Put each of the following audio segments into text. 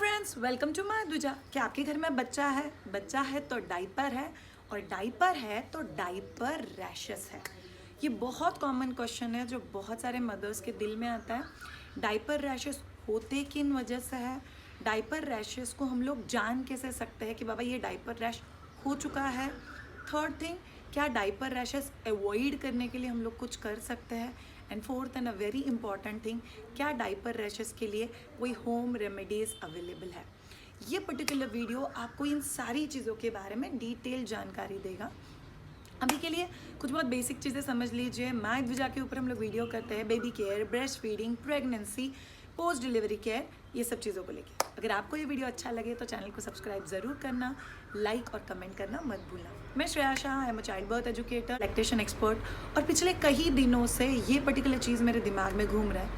Friends, welcome to my दूजा। क्या आपके घर में बच्चा है तो डाइपर है, और डाइपर है तो डाइपर रैशेस है। ये बहुत कॉमन क्वेश्चन है जो बहुत सारे मदर्स के दिल में आता है। डाइपर रैशेस होते किन वजह से है? डाइपर रैशेस को हम लोग जान कैसे सकते हैं कि बाबा ये डाइपर रैश हो चुका है? थर्ड थिंग, क्या डाइपर रैशेस अवॉइड करने के लिए हम लोग कुछ कर सकते हैं? And fourth and a very important thing, क्या डाइपर रैशेस के लिए कोई होम रेमेडीज़ अवेलेबल है? ये पर्टिकुलर वीडियो आपको इन सारी चीज़ों के बारे में डिटेल जानकारी देगा। अभी के लिए कुछ बहुत बेसिक चीज़ें समझ लीजिए। माय द्विजा के ऊपर हम लोग वीडियो करते हैं baby care, breast feeding, pregnancy, post delivery care, ये सब चीज़ों को लेके। अगर आपको ये वीडियो अच्छा लगे तो चैनल को सब्सक्राइब ज़रूर करना, लाइक और कमेंट करना मत भूलना। मैं Shreya Shah, I am a child birth educator, lactation expert, और पिछले कई दिनों से ये पर्टिकुलर चीज़ मेरे दिमाग में घूम रहा है।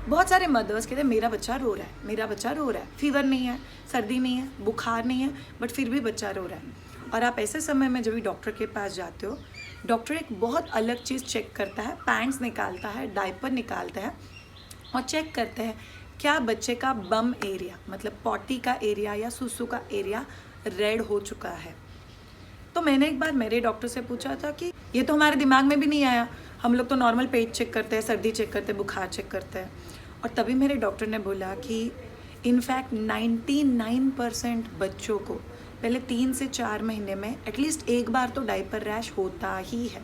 बहुत सारे मदर्स कहते हैं मेरा बच्चा रो रहा है, मेरा बच्चा रो रहा है, फीवर नहीं है, सर्दी नहीं है, बुखार नहीं है, बट फिर भी बच्चा रो रहा है। और आप ऐसे समय में जब भी डॉक्टर के पास जाते हो, डॉक्टर एक बहुत अलग चीज़ चेक करता है, पैंट्स निकालता है, डायपर निकालता है और चेक करते हैं क्या बच्चे का बम एरिया, मतलब पॉटी का एरिया या सुसु का एरिया रेड हो चुका है। तो मैंने एक बार मेरे डॉक्टर से पूछा था कि ये तो हमारे दिमाग में भी नहीं आया, हम लोग तो नॉर्मल पेट चेक करते हैं, सर्दी चेक करते हैं, बुखार चेक करते हैं। और तभी मेरे डॉक्टर ने बोला कि इनफैक्ट 99% बच्चों को पहले 3 से 4 महीने में एटलीस्ट एक बार तो डाइपर रैश होता ही है।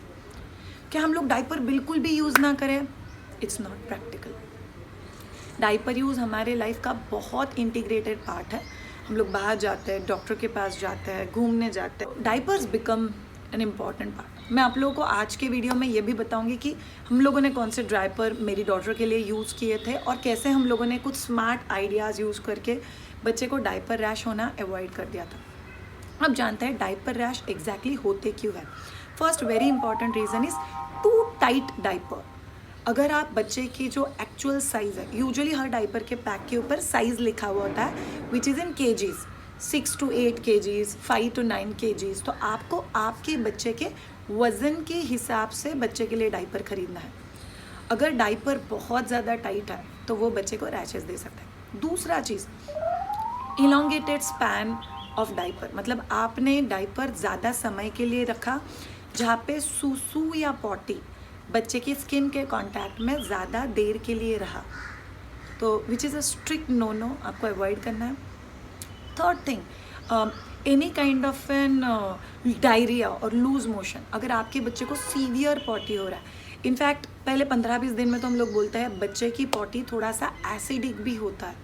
क्या हम लोग डाइपर बिल्कुल भी यूज़ ना करें? It's not practical. Diaper use हमारे लाइफ का बहुत इंटीग्रेटेड पार्ट है। हम लोग बाहर जाते हैं, डॉक्टर के पास जाते हैं, घूमने जाते हैं, diapers become an important part. मैं आप लोगों को आज के वीडियो में ये भी बताऊंगी कि हम लोगों ने कौन से डाइपर मेरी डॉटर के लिए यूज़ किए थे और कैसे हम लोगों ने कुछ स्मार्ट आइडियाज़ यूज़ करके बच्चे को डाइपर रैश होना अवॉइड कर दिया था। अब जानते हैं डाइपर रैश एग्जैक्टली होते क्यों है। First very important reason is to tight diaper. अगर आप बच्चे की जो एक्चुअल साइज़ है, यूजुअली हर डाइपर के पैक के ऊपर साइज़ लिखा हुआ होता है which is in KGs, 6 to 8 kgs, 5 to 9 kgs। तो आपको आपके बच्चे के वज़न के हिसाब से बच्चे के लिए डाइपर ख़रीदना है। अगर डाइपर बहुत ज़्यादा टाइट है तो वो बच्चे को रैशेस दे सकता है। दूसरा चीज़, इलोंगेटेड स्पैन ऑफ डाइपर, मतलब आपने डाइपर ज़्यादा समय के लिए रखा जहाँ पे सूसू या पॉटी बच्चे की स्किन के कांटेक्ट में ज़्यादा देर के लिए रहा, तो which is a strict no, आपको अवॉइड करना है। Third thing, any kind of an diarrhoea और लूज मोशन। अगर आपके बच्चे को सीवियर पॉटी हो रहा है, इनफैक्ट पहले 15-20 दिन में तो हम लोग बोलते हैं बच्चे की पॉटी थोड़ा सा एसिडिक भी होता है।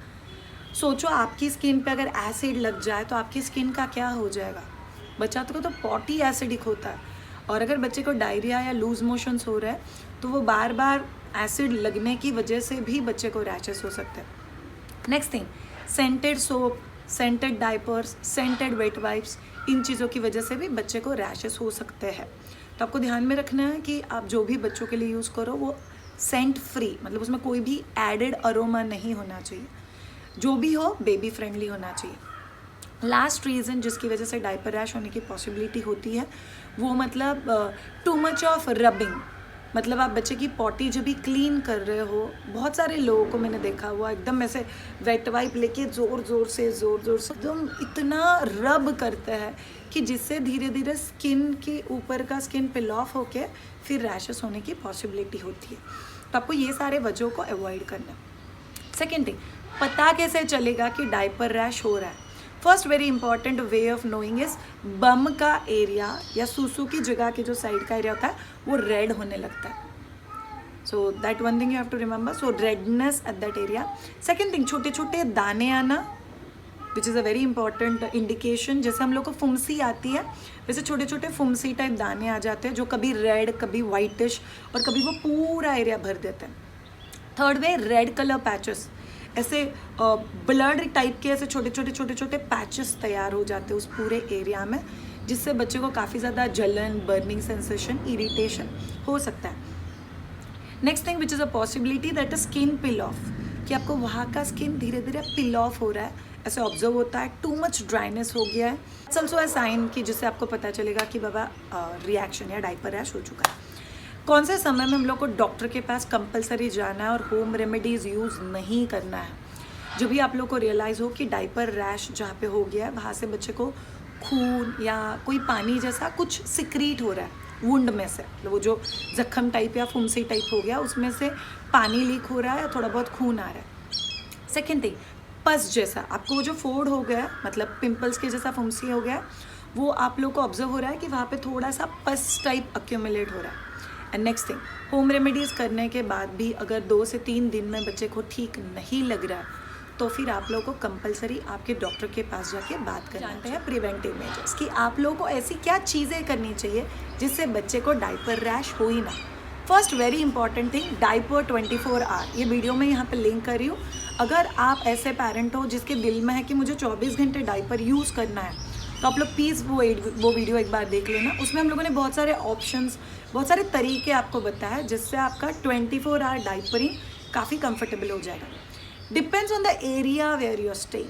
सोचो आपकी स्किन पे अगर एसिड लग जाए तो आपकी स्किन का क्या हो जाएगा। बच्चा तो पॉटी एसिडिक होता है, और अगर बच्चे को डायरिया या लूज मोशंस हो रहा है तो वो बार बार एसिड लगने की वजह से भी बच्चे को रैशेस हो सकते हैं। Next thing, scented soap, scented diapers, scented wet wipes, इन चीज़ों की वजह से भी बच्चे को रैशेस हो सकते हैं। तो आपको ध्यान में रखना है कि आप जो भी बच्चों के लिए यूज़ करो वो सेंट फ्री, मतलब उसमें कोई भी एडेड अरोमा नहीं होना चाहिए, जो भी हो बेबी फ्रेंडली होना चाहिए। लास्ट रीज़न जिसकी वजह से डाइपर रैश होने की पॉसिबिलिटी होती है वो मतलब टू मच ऑफ रबिंग। मतलब आप बच्चे की पॉटी जब भी क्लीन कर रहे हो, बहुत सारे लोगों को मैंने देखा हुआ एकदम ऐसे वेट वाइप लेके ज़ोर ज़ोर से एकदम इतना रब करते हैं कि जिससे धीरे धीरे स्किन के ऊपर का स्किन पिल ऑफ होके फिर रैशेस होने की पॉसिबिलिटी होती है। तो आपको ये सारे वजहों को अवॉइड करना है। सेकेंड थिंग, पता कैसे चलेगा कि डाइपर रैश हो रहा है? First very important way of knowing is bum का एरिया या सूसू की जगह के जो साइड का एरिया होता है वो रेड होने लगता है। So that one thing you have to remember, so redness at that area. Second thing, छोटे छोटे दाने आना which is a very important indication. जैसे हम लोग को फुंसी आती है वैसे छोटे छोटे फुंसी टाइप दाने आ जाते हैं जो कभी रेड, कभी वाइटिश और कभी वो पूरा एरिया भर देते हैं। Third way, red colour patches, ऐसे ब्लड टाइप के ऐसे छोटे छोटे पैचेस तैयार हो जाते हैं उस पूरे एरिया में, जिससे बच्चे को काफ़ी ज़्यादा जलन, बर्निंग सेंसेशन, इरिटेशन हो सकता है। Next thing which is a possibility that a skin pill of, कि आपको वहाँ का स्किन धीरे धीरे पिल ऑफ हो रहा है, ऐसे ऑब्जर्व होता है। टू मच ड्राइनेस हो गया है, इट्स ऑल्सो अ साइन कि जिससे आपको पता चलेगा कि बाबा रिएक्शन या डाइपर रैश हो चुका है। कौन से समय में हम लोग को डॉक्टर के पास कंपलसरी जाना है और होम रेमेडीज़ यूज़ नहीं करना है? जब भी आप लोग को रियलाइज़ हो कि डाइपर रैश जहाँ पे हो गया है वहाँ से बच्चे को खून या कोई पानी जैसा कुछ सिक्रीट हो रहा है वुंड में से, वो जो जख्म टाइप या फुंसी टाइप हो गया उसमें से पानी लीक हो रहा है या थोड़ा बहुत खून आ रहा है। सेकेंड थिंग, पस जैसा आपको वो जो फोड़ हो गया मतलब पिंपल्स के जैसा फुंसी हो गया, वो आप लोग को ऑब्जर्व हो रहा है कि वहाँ पे थोड़ा सा पस टाइप अक्यूमुलेट हो रहा है। And next thing, home remedies करने के बाद भी अगर 2 से 3 दिन में बच्चे को ठीक नहीं लग रहा है तो फिर आप लोगों को कंपलसरी आपके डॉक्टर के पास जाके बात करना है। प्रिवेंटिव मेजर्स कि आप लोगों को ऐसी क्या चीज़ें करनी चाहिए जिससे बच्चे को डाइपर रैश हो ही ना। First very important thing, diaper 24 hour. ये वीडियो में यहाँ पे लिंक कर रही हूँ। अगर आप ऐसे पेरेंट हो जिसके दिल में है कि मुझे 24 घंटे डाइपर यूज़ करना है तो आप लोग प्लीज़ वो वीडियो एक बार देख लेना। उसमें हम लोगों ने बहुत सारे ऑप्शंस, बहुत सारे तरीके आपको बताया जिससे आपका 24 आवर डाइपरिंग काफ़ी कंफर्टेबल हो जाएगा। Depends on the area where you stay.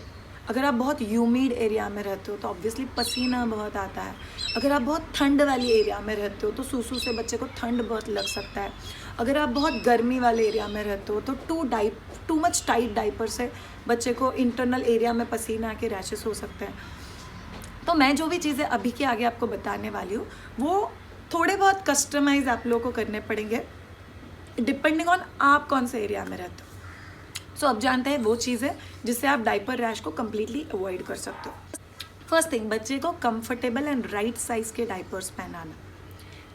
अगर आप बहुत ह्यूमिड एरिया में रहते हो तो ऑब्वियसली पसीना बहुत आता है। अगर आप बहुत ठंड वाली एरिया में रहते हो तो सूसू से बच्चे को ठंड बहुत लग सकता है। अगर आप बहुत गर्मी वाले एरिया में रहते हो तो टू मच टाइट डाइपर से बच्चे को इंटरनल एरिया में पसीना आके रैशेस हो सकते हैं। तो मैं जो भी चीज़ें अभी के आगे आपको बताने वाली हूँ वो थोड़े बहुत कस्टमाइज आप लोगों को करने पड़ेंगे डिपेंडिंग ऑन आप कौन से एरिया में रहते हो। सो अब जानते हैं वो चीज़ें जिससे आप डाइपर रैश को कम्प्लीटली अवॉइड कर सकते हो। फर्स्ट थिंग, बच्चे को कंफर्टेबल एंड राइट साइज़ के डाइपर्स पहनाना।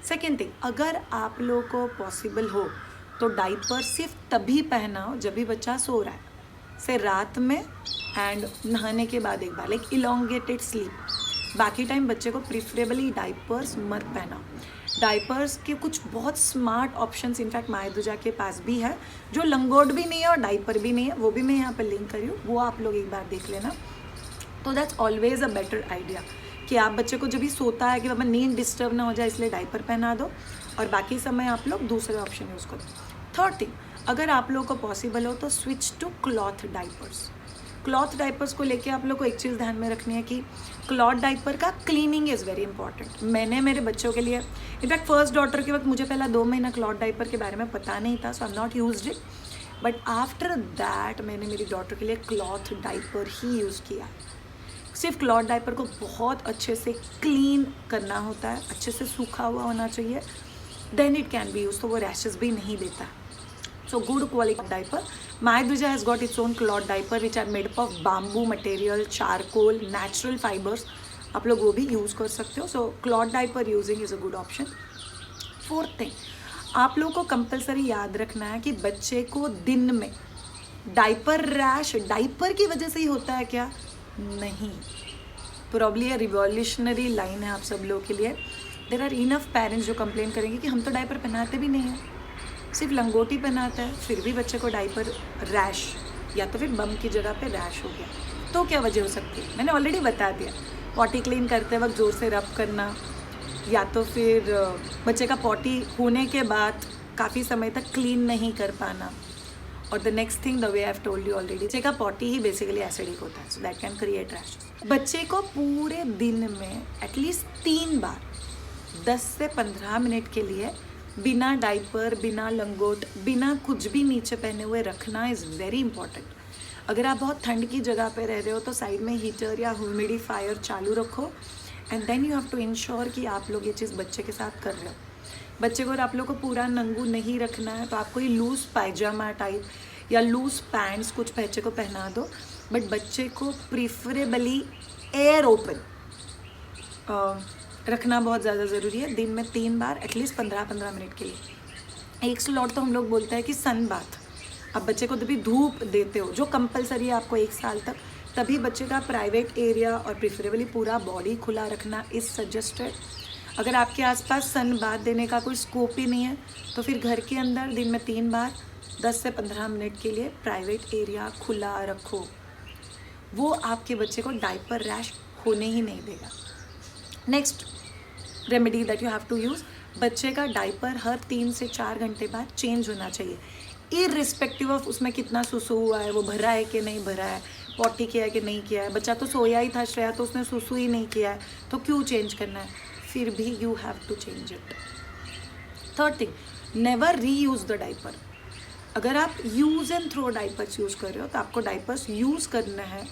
सेकेंड थिंग, अगर आप लोगों को पॉसिबल हो तो डाइपर सिर्फ तभी पहनाओ जब भी बच्चा सो रहा है, से रात में एंड नहाने के बाद एक बार, लाइक इलोंगेटेड स्लीप। बाकी टाइम बच्चे को प्रिफरेबली डाइपर्स मत पहनाओ। डाइपर्स के कुछ बहुत स्मार्ट ऑप्शंस इनफैक्ट मायदुजा के पास भी है जो लंगोट भी नहीं है और डाइपर भी नहीं है, वो भी मैं यहाँ पर लिंक करी हूँ, वो आप लोग एक बार देख लेना। तो that's always a better idea कि आप बच्चे को जब भी सोता है कि बाबा नींद डिस्टर्ब ना हो जाए इसलिए डाइपर पहना दो और बाकी समय आप लोग दूसरे ऑप्शन यूज़ करो। थर्ड थिंग, अगर आप लोगों को पॉसिबल हो तो switch to cloth diapers. Cloth diapers को लेके आप लोग को एक चीज़ ध्यान में रखनी है कि क्लॉथ डाइपर का क्लीनिंग इज़ वेरी इंपॉर्टेंट। मैंने मेरे बच्चों के लिए इनफैक्ट फर्स्ट डॉटर के वक्त मुझे पहला 2 महीना क्लॉथ डाइपर के बारे में पता नहीं था, so I am not used it, but after that मैंने मेरी डॉटर के लिए क्लॉथ डाइपर ही यूज़ किया। सिर्फ क्लॉथ डाइपर को बहुत अच्छे से क्लीन करना होता है, अच्छे से सूखा हुआ होना चाहिए, then it can be use, तो वो रैशेस भी नहीं देता। So good quality diaper. Mayaduja has got its own cloth diaper which are made up of bamboo material, charcoal, natural fibers. आप लोग वो भी यूज़ कर सकते हो. So cloth diaper using is a good option. Fourth thing, आप लोगों को कंपलसरी याद रखना है कि बच्चे को दिन में डाइपर रैश डाइपर की वजह से ही होता है क्या? नहीं. प्रॉब्ली ये रिवॉल्यूशनरी लाइन है आप सब लोगों के लिए. देर आर इनफ पेरेंट्स जो कंप्लेन करेंगे कि हम तो डाइपर पहनाते भी नहीं हैं, सिर्फ लंगोटी पहनाता है, फिर भी बच्चे को डाइपर रैश या तो फिर बम की जगह पे रैश हो गया. तो क्या वजह हो सकती है? मैंने ऑलरेडी बता दिया. पॉटी क्लीन करते वक्त ज़ोर से रब करना, या तो फिर बच्चे का पॉटी होने के बाद काफ़ी समय तक क्लीन नहीं कर पाना, और the next thing the way I have told you already, बच्चे का पॉटी ही बेसिकली एसिडिक होता है, so that can create rash. बच्चे को पूरे दिन में एटलीस्ट 3 बार 10 से 15 मिनट के लिए बिना डाइपर, बिना लंगोट, बिना कुछ भी नीचे पहने हुए रखना इज़ वेरी इंपॉर्टेंट. अगर आप बहुत ठंड की जगह पे रह रहे हो तो साइड में हीटर या ह्यूमिडिफायर चालू रखो, and then you have to ensure कि आप लोग ये चीज़ बच्चे के साथ कर रहे हो. बच्चे को अगर आप लोग को पूरा नंगू नहीं रखना है तो आप कोई लूज़ पायजामा टाइप या लूज़ पैंट्स कुछ बच्चे को पहना दो, बट बच्चे को प्रिफरेबली एयर ओपन रखना बहुत ज़्यादा ज़रूरी है. दिन में 3 बार एटलीस्ट 15-15 मिनट के लिए. एक स्लॉट तो हम लोग बोलते हैं कि सन बाथ. आप बच्चे को तभी धूप देते हो जो कंपलसरी है आपको 1 साल तक, तभी बच्चे का प्राइवेट एरिया और प्रिफरेबली पूरा बॉडी खुला रखना इज़ सजेस्टेड. अगर आपके आसपास सन बाथ देने का कोई स्कोप ही नहीं है तो फिर घर के अंदर दिन में 3 बार 10 से 15 मिनट के लिए प्राइवेट एरिया खुला रखो. वो आपके बच्चे को डाइपर रैश होने ही नहीं देगा. Next remedy that you have to use, बच्चे का डाइपर हर 3 से 4 घंटे बाद चेंज होना चाहिए, इररिस्पेक्टिव ऑफ उसमें कितना सुसु हुआ है, वो भरा है कि नहीं भरा है, पॉटी किया है कि नहीं किया है. बच्चा तो सोया ही था श्रेया, तो उसने सुसु ही नहीं किया है, तो क्यों चेंज करना है? फिर भी you have to change it. Third thing, never reuse the diaper. अगर आप use and throw diapers use कर रहे हो तो आपको डाइपर्स यूज़ करना है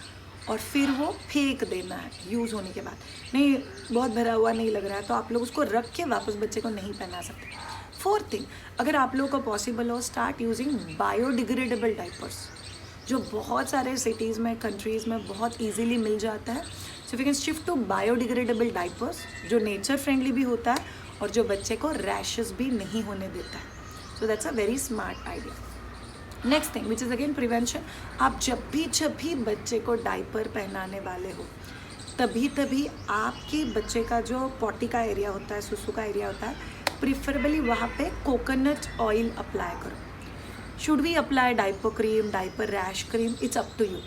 और फिर वो फेंक देना है यूज़ होने के बाद। नहीं बहुत भरा हुआ नहीं लग रहा है तो आप लोग उसको रख के वापस बच्चे को नहीं पहना सकते। फोर्थ थिंग, अगर आप लोगों को पॉसिबल हो, स्टार्ट यूजिंग बायोडिग्रेडेबल डाइपर्स, जो बहुत सारे सिटीज़ में, कंट्रीज़ में बहुत ईजीली मिल जाता है। So you can shift to biodegradable diapers, जो नेचर फ्रेंडली भी होता है और जो बच्चे को रैशेस भी नहीं होने देता है। So that's a very smart idea. Next thing which is again prevention, आप जब भी बच्चे को डाइपर पहनाने वाले हो तभी आपके बच्चे का जो पॉटी का एरिया होता है, सुसु का एरिया होता है, प्रिफरेबली वहाँ पे कोकोनट ऑयल अप्लाई करो। Should we apply diaper cream, diaper rash cream, it's up to you,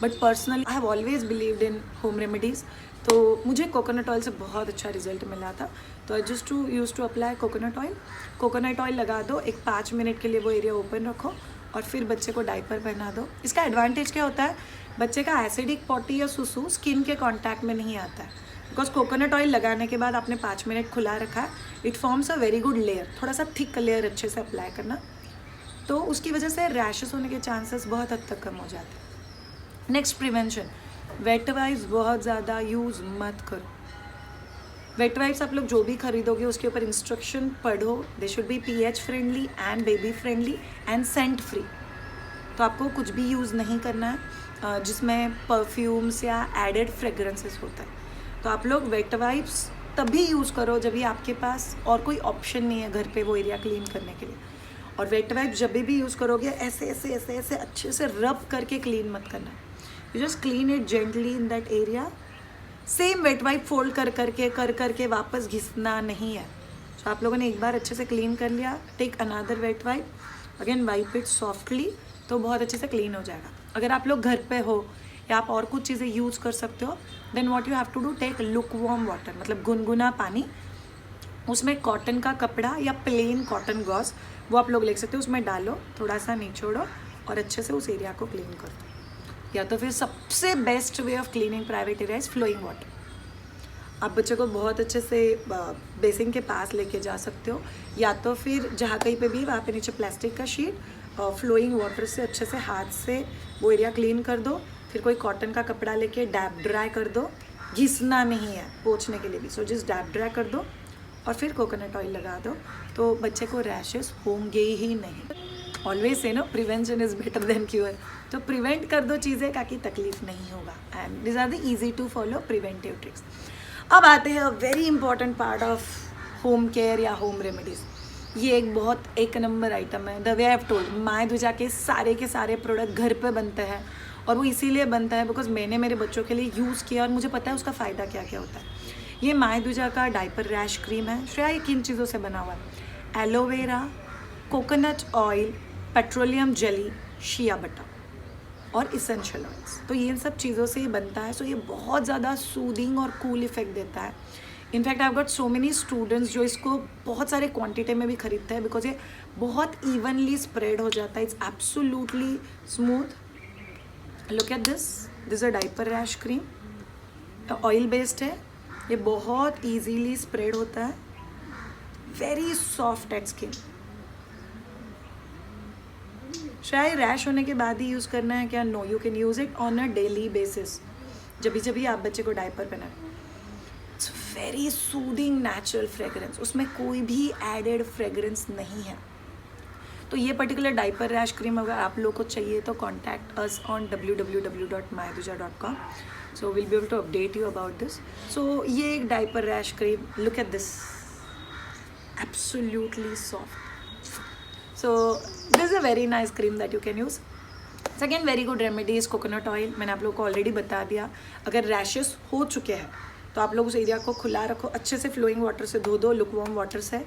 but personally I have always believed in home remedies. तो मुझे कोकोनट ऑयल से बहुत अच्छा रिजल्ट मिला था, तो I just use to apply coconut oil. Coconut oil लगा दो, एक 5 मिनट के लिए वो एरिया ओपन रखो और फिर बच्चे को डाइपर पहना दो। इसका एडवांटेज क्या होता है, बच्चे का एसिडिक पॉटी या सुसु स्किन के कांटेक्ट में नहीं आता है, बिकॉज कोकोनट ऑयल लगाने के बाद आपने 5 मिनट खुला रखा है, it forms a very good layer, थोड़ा सा थिक लेयर अच्छे से अप्लाई करना, तो उसकी वजह से रैशेस होने के चांसेस बहुत हद तक कम हो जाते हैं। नेक्स्ट प्रिवेंशन, वेट वाइप्स बहुत ज़्यादा यूज़ मत करो। वेट वाइप्स आप लोग जो भी खरीदोगे उसके ऊपर इंस्ट्रक्शन पढ़ो, they should be pH friendly and baby friendly and scent free. तो आपको कुछ भी यूज़ नहीं करना है जिसमें परफ्यूम्स या एडेड फ्रेगरेंसेस होता है। तो आप लोग वेट वाइप्स तभी यूज़ करो जब भी आपके पास और कोई ऑप्शन नहीं है घर पे वो एरिया क्लीन करने के लिए। और वेट वाइप जब भी यूज़ करोगे ऐसे ऐसे ऐसे ऐसे अच्छे से रब करके क्लीन मत करना है, you just clean it gently in that area. Same wait wipe fold कर करके वापस घिसना नहीं है। तो आप लोगों ने एक बार अच्छे से क्लीन कर लिया, take another wet wipe, again wipe it softly, तो बहुत अच्छे से क्लीन हो जाएगा। अगर आप लोग घर पे हो या आप और कुछ चीज़ें यूज़ कर सकते हो, then what you have to do, take lukewarm water, मतलब गुनगुना पानी, उसमें कॉटन का कपड़ा या प्लेन कॉटन गॉज वो आप लोग ले सकते हो, उसमें डालो, थोड़ा सा निचोड़ो और अच्छे से उस एरिया को क्लीन कर दो। या तो फिर सबसे best way of cleaning private area is flowing water. आप बच्चे को बहुत अच्छे से बेसिन के पास लेके जा सकते हो, या तो फिर जहाँ कहीं पे भी वहाँ पे नीचे प्लास्टिक का शीट, फ्लोइंग वाटर से अच्छे से हाथ से वो एरिया क्लीन कर दो। फिर कोई कॉटन का कपड़ा लेके डैप ड्राई कर दो, घिसना नहीं है पोंछने के लिए भी, सो जस्ट डैप ड्राई कर दो और फिर कोकोनट ऑयल लगा दो, तो बच्चे को रैशेस होंगे ही नहीं। Always say no prevention is better than cure, तो प्रिवेंट कर दो चीज़ें ताकि तकलीफ नहीं होगा, and this are the easy to follow preventive tricks. अब आते हैं very important part of home care या होम रेमेडीज़। ये एक बहुत एक नंबर आइटम है। The way I have told, my दूजा के सारे प्रोडक्ट घर पे बनते हैं, और वो इसीलिए बनता है बिकॉज मैंने मेरे बच्चों के लिए यूज़ किया और मुझे पता है उसका फ़ायदा क्या क्या होता है। ये माय दूजा का डाइपर रैश क्रीम है। श्रेया ये किन चीज़ों से बना हुआ है, aloe vera, coconut oil, petroleum jelly, shea butter और इसेंशियल ऑयल्स, तो ये इन सब चीज़ों से ही बनता है। सो ये बहुत ज़्यादा सूदिंग और कूल इफेक्ट देता है। In fact I have got so many students जो इसको बहुत सारे क्वांटिटी में भी खरीदते हैं बिकॉज ये बहुत इवनली स्प्रेड हो जाता है, it's absolutely smooth. Look at this is a diaper rash cream, oil based है, ये बहुत ईजीली स्प्रेड होता है, वेरी सॉफ्ट एट स्किन। शायद रैश होने के बाद ही यूज़ करना है क्या, no, you can use it on a daily basis, जब भी आप बच्चे को डाइपर पहनाएं। It's very soothing natural fragrance, उसमें कोई भी एडेड फ्रेगरेंस नहीं है। तो ये पर्टिकुलर डाइपर रैश क्रीम अगर आप लोग को चाहिए तो contact us on www.myduja.com, so will be able to update you about this. So ये एक diaper rash cream, look at this, absolutely soft. So this is a very nice cream that you can use. Second very good remedy is coconut oil. मैंने आप लोगों को already बता दिया। अगर rashes हो चुके हैं तो आप लोग उस एरिया को खुला रखो, अच्छे से फ्लोइंग वाटर से धो दो, लुक वार्म वाटर से,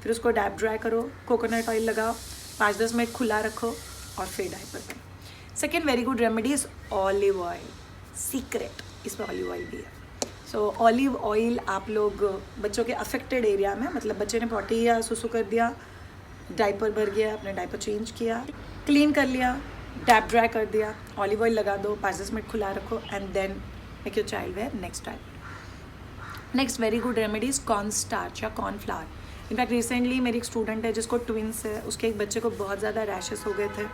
फिर उसको डैप ड्राई करो, कोकोनट ऑयल लगाओ, 5-10 मिनट खुला रखो और फिर डाइपर करो। Second very good remedy is olive oil, secret, इसमें ऑलिव ऑयल भी है। सो ऑलिव ऑयल आप लोग बच्चों के अफेक्टेड एरिया में, मतलब बच्चे ने पॉटी या सुसु कर दिया, डाइपर भर गया, आपने डाइपर चेंज किया, क्लीन कर लिया, डैप ड्राई कर दिया, ऑलिव ऑयल लगा दो, 5-10 मिनट खुला रखो and then make your child wear next diaper. Next very good remedy is corn starch या कॉर्न फ्लावर। इनफैक्ट रिसेंटली मेरी एक स्टूडेंट है जिसको ट्विंस है, उसके एक बच्चे को बहुत ज़्यादा रैशेस हो गए थे।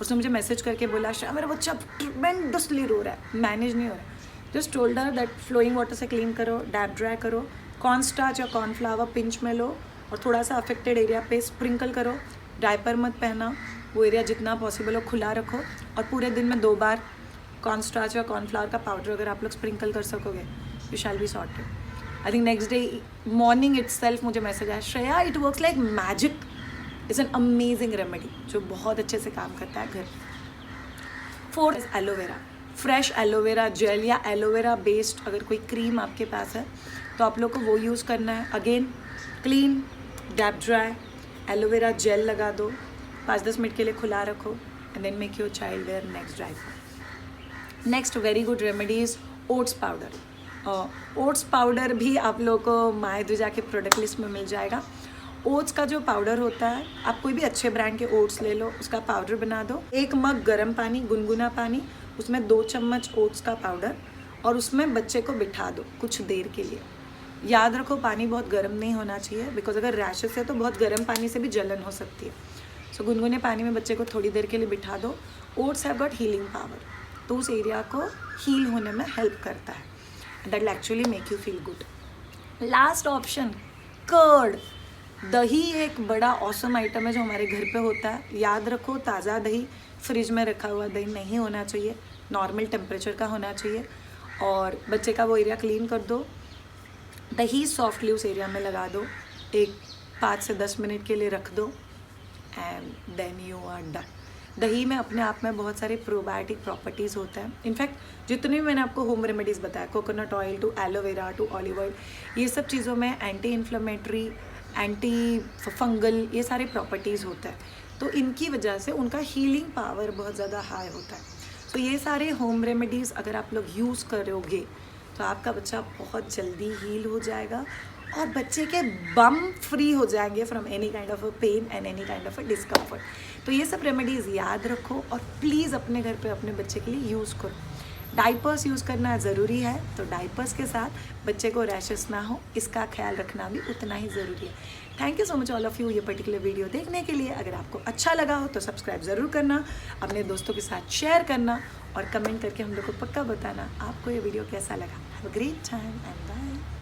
उसने मुझे मैसेज करके बोला श्रेया मेरा बच्चा ट्रेमेंडसली रो रहा है, मैनेज नहीं हो रहा है। Just told her that flowing water से क्लीन करो, डैप ड्राई करो, कॉर्न स्टार्च या कॉर्नफ्लावर पिंच में लो और थोड़ा सा अफेक्टेड एरिया पे स्प्रिंकल करो। डायपर मत पहना, वो एरिया जितना पॉसिबल हो खुला रखो और पूरे दिन में 2 बार कॉर्न स्टार्च या कॉर्नफ्लावर का पाउडर अगर आप लोग स्प्रिंकल कर सकोगे, you shall be sorted. I think next day morning itself मुझे मैसेज आया, Shreya it works like magic, it's an amazing remedy जो बहुत अच्छे से काम करता है घर। 4 is aloe vera. Fresh aloe vera gel या एलोवेरा बेस्ड अगर कोई क्रीम आपके पास है तो आप लोग को वो यूज़ करना है। Again clean, dab dry, aloe vera gel लगा दो, 5-10 मिनट के लिए खुला रखो and then make your child wear next dry. Next very good remedy is oats powder. Oats powder भी आप लोग को माय द्विजा के प्रोडक्ट लिस्ट में मिल जाएगा। ओट्स का जो पाउडर होता है, आप कोई भी अच्छे ब्रांड के ओट्स ले लो, उसका पाउडर बना दो। 1 मग गर्म पानी, गुनगुना पानी, उसमें 2 चम्मच ओट्स का पाउडर और उसमें बच्चे को बिठा दो कुछ देर के लिए। याद रखो पानी बहुत गर्म नहीं होना चाहिए, बिकॉज अगर रैशेस है तो बहुत गर्म पानी से भी जलन हो सकती है। सो गुनगुने पानी में बच्चे को थोड़ी देर के लिए बिठा दो। Oats have got healing power, तो उस एरिया को हील होने में हेल्प करता है। That will actually make you feel good. Last option, curd. दही एक बड़ा ऑसम आइटम है जो हमारे घर पे होता है। याद रखो ताज़ा दही, फ्रिज में रखा हुआ दही नहीं होना चाहिए, नॉर्मल टेम्परेचर का होना चाहिए। और बच्चे का वो एरिया क्लीन कर दो, दही सॉफ्टली उस एरिया में लगा दो, एक 5 से 10 मिनट के लिए रख दो and then you are done. दही में अपने आप में बहुत सारे प्रोबायोटिक प्रॉपर्टीज़ होता है। इनफैक्ट जितने भी मैंने आपको होम रेमेडीज़ बताया, coconut oil to aloe vera to olive oil, ये सब चीज़ों में एंटी इन्फ्लेमेटरी, एंटी फंगल, ये सारे प्रॉपर्टीज़ होता है। तो इनकी वजह से उनका हीलिंग पावर बहुत ज़्यादा हाई होता है। तो ये सारे होम रेमेडीज़ अगर आप लोग यूज़ करोगे तो आपका बच्चा बहुत जल्दी हील हो जाएगा और बच्चे के बम फ्री हो जाएंगे from any kind of a pain and any kind of a discomfort. तो ये सब रेमेडीज़ याद रखो और प्लीज़ अपने घर पे अपने बच्चे के लिए यूज़ करो। डाइपर्स यूज़ करना ज़रूरी है, तो डाइपर्स के साथ बच्चे को रैशेस ना हो इसका ख्याल रखना भी उतना ही ज़रूरी है। Thank you so much all of you ये पर्टिकुलर वीडियो देखने के लिए। अगर आपको अच्छा लगा हो तो सब्सक्राइब ज़रूर करना, अपने दोस्तों के साथ शेयर करना और कमेंट करके हम लोग को पक्का बताना आपको ये वीडियो कैसा लगा। Have a great time and bye.